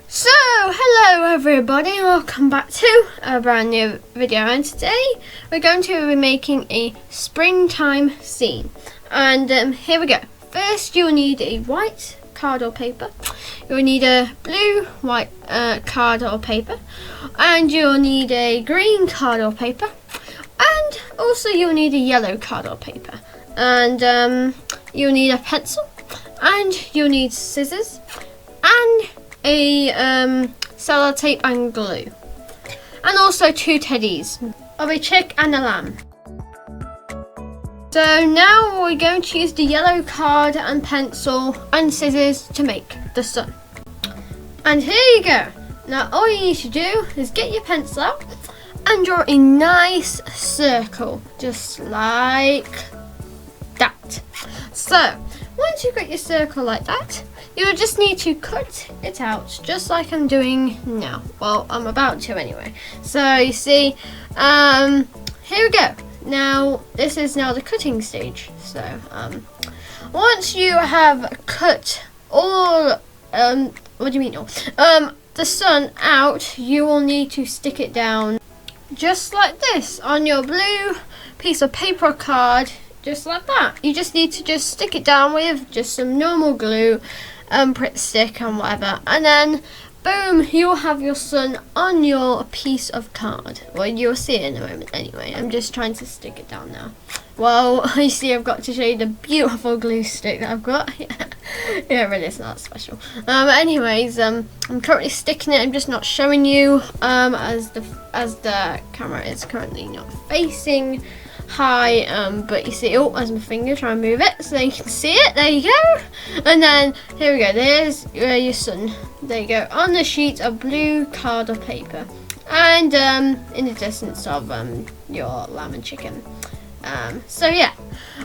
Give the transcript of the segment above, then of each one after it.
So, hello everybody, welcome back to a brand new video, and today we're going to be making a springtime scene. And here we go. First you'll need a white card or paper, you'll need a blue-white card or paper, and you'll need a green card or paper, and also you'll need a yellow card or paper, and you'll need a pencil, and you'll need scissors, and a cello tape and glue, and also two teddies of a chick and a lamb. So now we're going to use the yellow card and pencil and scissors to make the sun. And here you go. Now all you need to do is get your pencil out and draw a nice circle, just like that. So once you've got your circle like that, you will just need to cut it out, just like I'm doing now. Well, I'm about to anyway. So you see, here we go. Now this is now the cutting stage. So once you have cut all, what do you mean all? The sun out, you will need to stick it down, just like this, on your blue piece of paper or card. Just like that. You just need to just stick it down with just some normal glue, Pritt stick and whatever, and then boom, you'll have your sun on your piece of card. Well, you'll see it in a moment anyway. I'm just trying to stick it down now. Well, you see, I've got to show you the beautiful glue stick that I've got. Yeah, really, it's not special. Anyways, I'm currently sticking it. I'm just not showing you, as the camera is currently not facing high, but you see, oh, there's my finger, try and move it so you can see it. There you go. And then here we go, there's your sun. There you go, on the sheet of blue card or paper, and in the distance of your lamb and chicken. So yeah,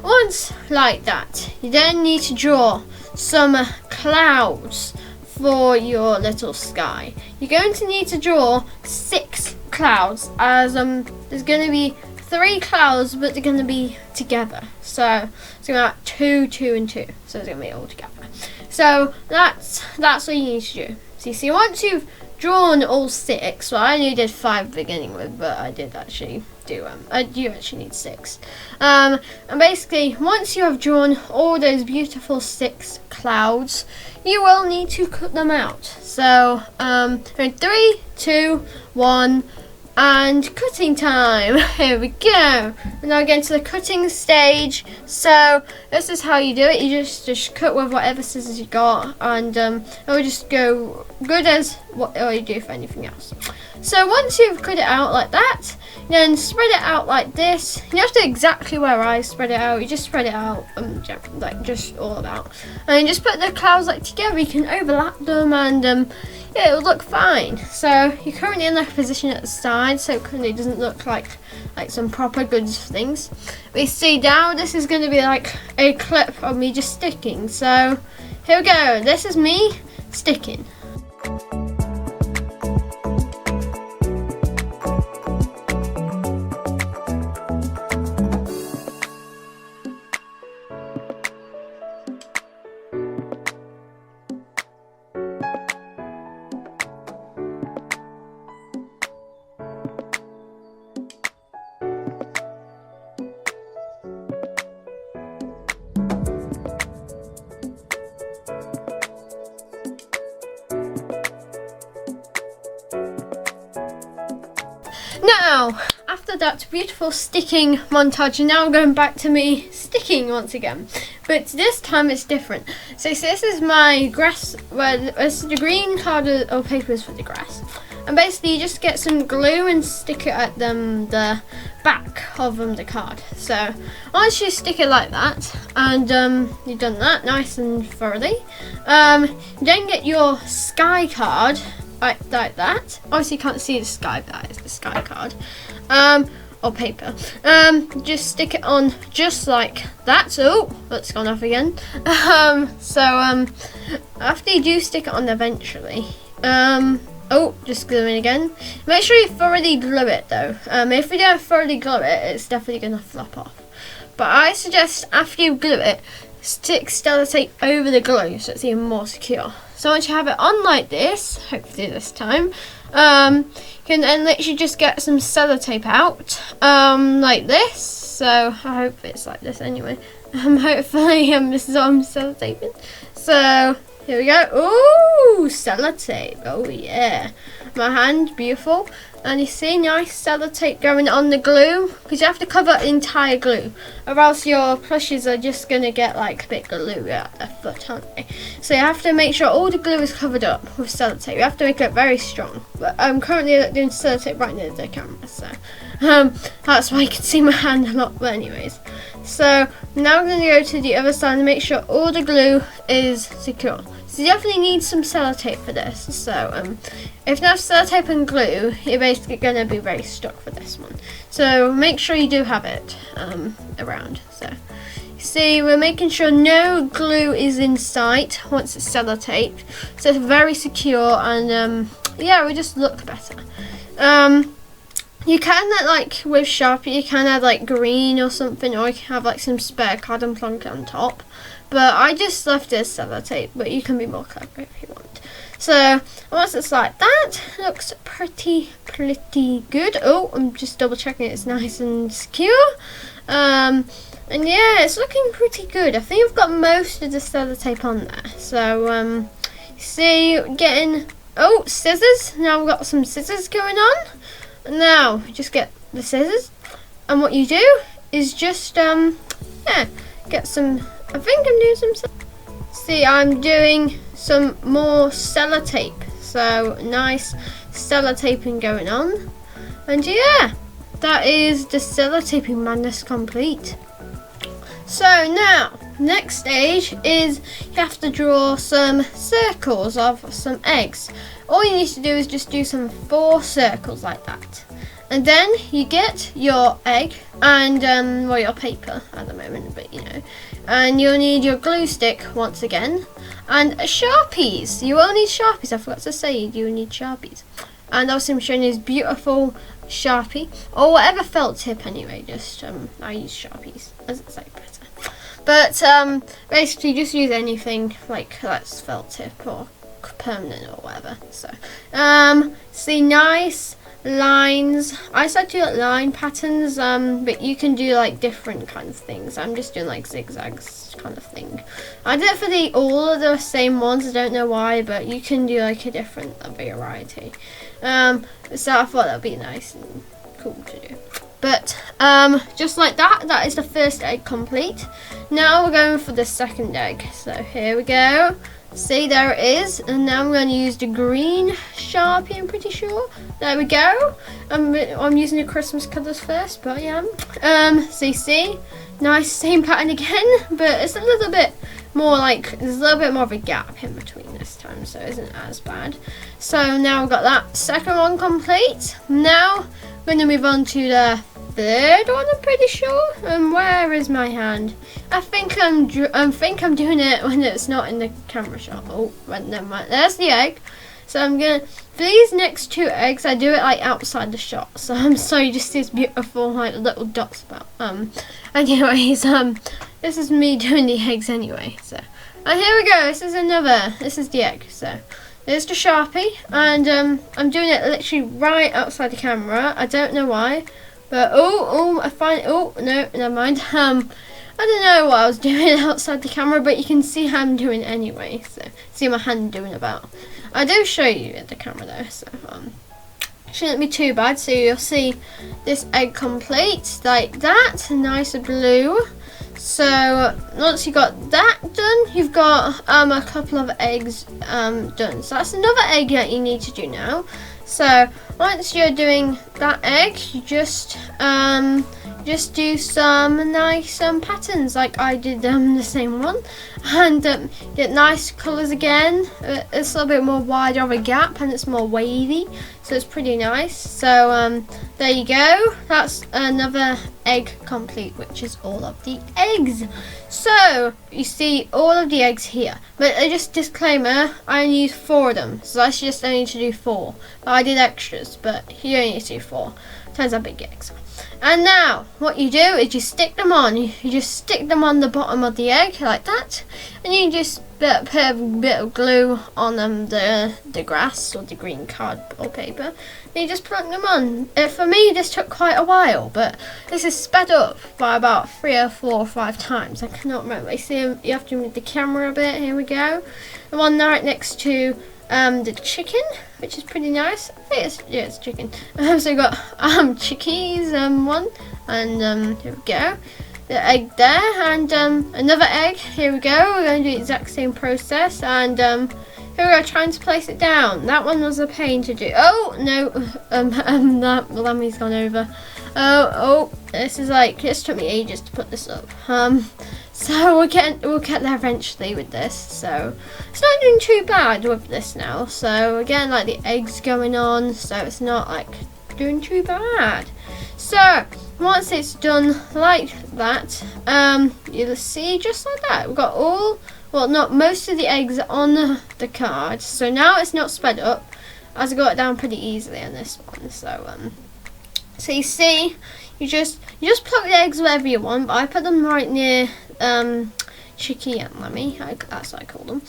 once like that, you then need to draw some clouds for your little sky. You're going to need to draw 6 clouds, as there's going to be 3 clouds, but they're going to be together. So it's going to be 2, 2, and 2. So it's going to be all together. So that's what you need to do. So you see, once you've drawn all 6, well, I only did 5 beginning with, but I did actually do I do actually need 6. And basically, once you have drawn all those beautiful 6 clouds, you will need to cut them out. So 3, 2, 1. And cutting time. Here we go. We're now getting to the cutting stage. So this is how you do it. You just cut with whatever scissors you got, and it will just go good as what you do for anything else. So once you've cut it out like that, then spread it out like this. You have to exactly where I spread it out. You just spread it out, like just all about, and you just put the clouds like together. You can overlap them, and yeah, it will look fine. So you're currently in the position at the side, so it currently doesn't look like some proper good things. But you see now, this is going to be like a clip of me just sticking. So here we go. This is me sticking. Now, after that beautiful sticking montage, now going back to me sticking once again. But this time it's different. So this is my grass, where this is the green card or paper is for the grass. And basically you just get some glue and stick it at the back of the card. So once you stick it like that, and you've done that nice and thoroughly, then get your sky card, like that. Obviously you can't see the sky, but that is the sky card, or paper. Just stick it on just like that. Oh, that's gone off again. After you do stick it on eventually, oh, just gluing again. Make sure you thoroughly glue it though. If you don't thoroughly glue it, it's definitely gonna flop off. But I suggest after you glue it, stick sellotape over the glue so it's even more secure. So once you have it on like this, hopefully this time, you can then literally just get some sellotape out, like this. So I hope it's like this anyway. Hopefully this is what I'm sellotaping. So here we go. Ooh, sellotape. Oh yeah. My hand, beautiful. And you see nice sellotape going on the glue, because you have to cover entire glue, or else your plushes are just going to get like a bit glue at their foot, aren't they? So you have to make sure all the glue is covered up with sellotape. You have to make it very strong. But I'm currently doing sellotape right near the camera, so that's why you can see my hand a lot. But anyways, so now I'm going to go to the other side and make sure all the glue is secure. So you definitely need some sellotape for this. So if not sellotape and glue, you're basically going to be very stuck for this one. So make sure you do have it around. So see, we're making sure no glue is in sight once it's sellotaped. So it's very secure, and yeah, we just look better. You can add, like with Sharpie, you can add like green or something, or you can have like some spare card and plonk it on top. But I just left it as sellotape, but you can be more clever if you want. So once it's like that, it looks pretty good. Oh, I'm just double checking it's nice and secure. And yeah, it's looking pretty good. I think I've got most of the sellotape on there. So see, getting, oh, scissors. Now we've got some scissors going on. Now just get the scissors, and what you do is just yeah, get some, I think I'm doing some, see, I'm doing some more sellotape, so nice sellotaping going on. And yeah, that is the sellotaping madness complete. So now next stage is you have to draw some circles of some eggs. All you need to do is just do some 4 circles like that, and then you get your egg and well, your paper at the moment, but you know, and you'll need your glue stick once again, and Sharpies. You will need Sharpies. I forgot to say you need Sharpies. And obviously I'm showing you this beautiful Sharpie, or whatever felt tip anyway, just I use Sharpies as it's like better. But basically just use anything like that's felt tip or permanent or whatever. So see, nice lines. I said to do line patterns, but you can do like different kinds of things. I'm just doing like zigzags kind of thing. I did it for all of the same ones. I don't know why, but you can do like a different variety. So I thought that would be nice and cool to do. But just like that, that is the first egg complete. Now we're going for the second egg. So here we go. See, there it is. And now I'm going to use the green Sharpie, I'm pretty sure. There we go. I'm using the Christmas colours first, but yeah. See, nice, same pattern again, but it's a little bit more like, there's a little bit more of a gap in between this time, so it isn't as bad. So now we've got that second one complete. Now we're going to move on to the third one, I'm pretty sure. Where is my hand? I think I'm doing it when it's not in the camera shot. Oh, right, never mind. There's the egg. So I'm gonna, for these next 2 eggs, I do it like outside the shot. So I'm sorry, just these beautiful like little dots about. Anyways, this is me doing the eggs anyway. So, and here we go. This is the egg. So there's the Sharpie, and I'm doing it literally right outside the camera. I don't know why. But I find, oh no, never mind. I don't know what I was doing outside the camera, but you can see how I'm doing anyway. So see my hand doing about. I do show you at the camera though, so shouldn't be too bad. So you'll see this egg complete like that, nice blue. So once you got that done, you've got a couple of eggs done. So that's another egg that you need to do now. So once you're doing that egg, you just do some nice patterns like I did the same one, and get nice colours again. It's a little bit more wider of a gap and it's more wavy, so it's pretty nice. So there you go, that's another egg complete, which is all of the eggs. So you see all of the eggs here, but just disclaimer, I only used 4 of them, so I only need to do 4, but I did extras, but you only need to do 4. Turns out big eggs. And now what you do is you stick them on. You just stick them on the bottom of the egg like that, and you just put a bit of glue on the grass or the green cardboard paper. And you just plunk them on. For me, this took quite a while, but this is sped up by about 3 or 4 or 5 times. I cannot remember. You see, you have to move the camera a bit. Here we go. The one right next to the chicken, which is pretty nice. I think it's chicken. So we got chickies one, and here we go. The egg there, and another egg. Here we go. We're going to do the exact same process, and here we go, trying to place it down. That one was a pain to do. Oh no, that lammy's gone over. Oh, this took me ages to put this up. So we'll get there eventually with this. So it's not doing too bad with this now. So again, like the eggs going on, so it's not like doing too bad. So once it's done like that, you'll see just like that. We've got not most of the eggs on the card. So now it's not sped up, as I got it down pretty easily on this one. So you see, you just pluck the eggs wherever you want, but I put them right near Chicky and Lemmy. That's what I call them.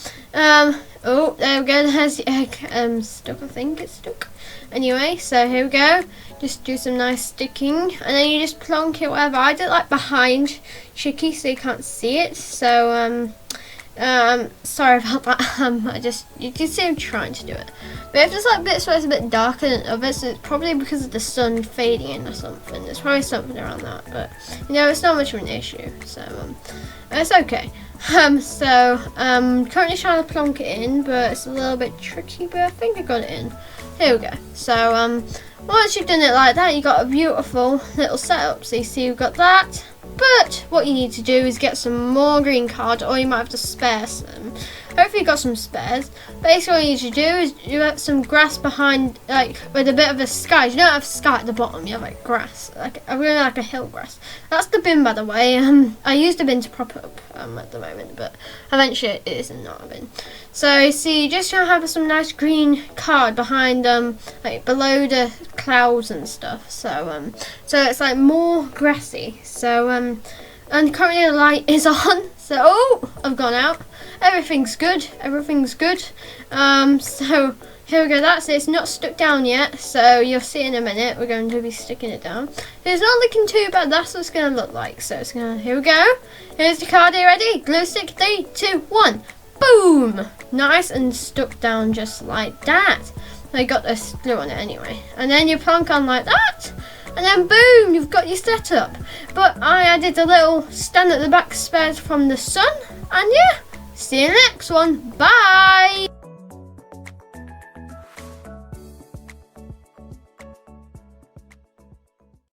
Oh, there we go. There's the egg stuck. I think it's stuck. Anyway, so here we go. Just do some nice sticking, and then you just plonk it wherever. I did like behind Chicky, so you can't see it. So sorry about that. You can see I'm trying to do it. But if there's like bits where it's a bit darker than others, it's probably because of the sun fading in or something. There's probably something around that, but it's not much of an issue. So it's okay. Currently trying to plonk it in, but it's a little bit tricky. But I think I got it in. Here we go. So once you've done it like that, you got a beautiful little setup. So you see we've got that. But what you need to do is get some more green card, or you might have to spare some. Hopefully you got some spares. Basically what you need to do is you have some grass behind, like with a bit of a sky. You don't have sky at the bottom, you have like grass, like a hill grass. That's the bin, by the way. I used a bin to prop it up at the moment, but eventually it is not a bin. So you see, you just try to have some nice green card behind, like below the clouds and stuff. So it's like more grassy. So and currently the light is on. So I've gone out. Everything's good. So here we go. That's it. It's not stuck down yet. So you'll see in a minute. We're going to be sticking it down. It's not looking too bad. That's what it's going to look like. So it's going to. Here we go. Here's the card. Are you ready? Glue stick. 3, 2, 1. Boom! Nice and stuck down just like that. I got this glue on it anyway. And then you plonk on like that. And then boom, you've got your setup. But I added a little stand at the back spared from the sun. And yeah, see you in the next one. Bye!